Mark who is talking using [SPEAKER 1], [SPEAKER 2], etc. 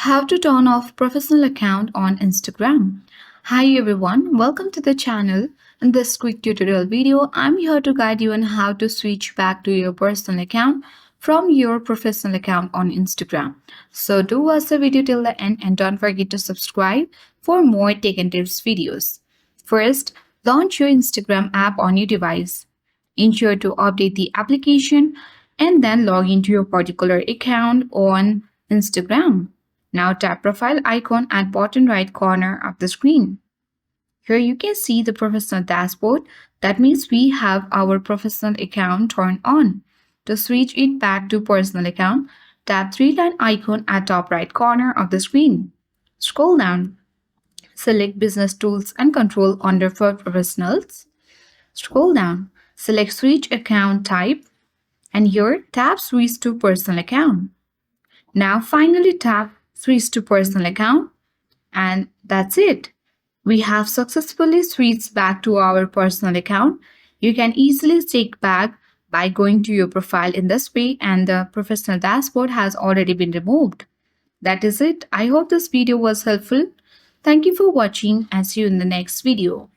[SPEAKER 1] How to turn off professional account on Instagram. Hi everyone, welcome to the channel. In this quick tutorial video, I'm here to guide you on how to switch back to your personal account from your professional account on Instagram. So do watch the video till the end and don't forget to subscribe for more tech and tips videos. First, launch your Instagram app on your device. Ensure to update the application and then log into your particular account on Instagram. Now tap profile icon at bottom right corner of the screen. Here you can see the professional dashboard. That means we have our professional account turned on. To switch it back to personal account, tap three-line icon at top right corner of the screen. Scroll down. Select Business Tools and Control under for Professionals. Scroll down. Select Switch Account Type and here tap Switch to Personal Account. Now finally tap Switch to Personal Account and that's it. We have successfully switched back to our personal account. You can easily take back by going to your profile in this way and the professional dashboard has already been removed. That is it. I hope this video was helpful. Thank you for watching and see you in the next video.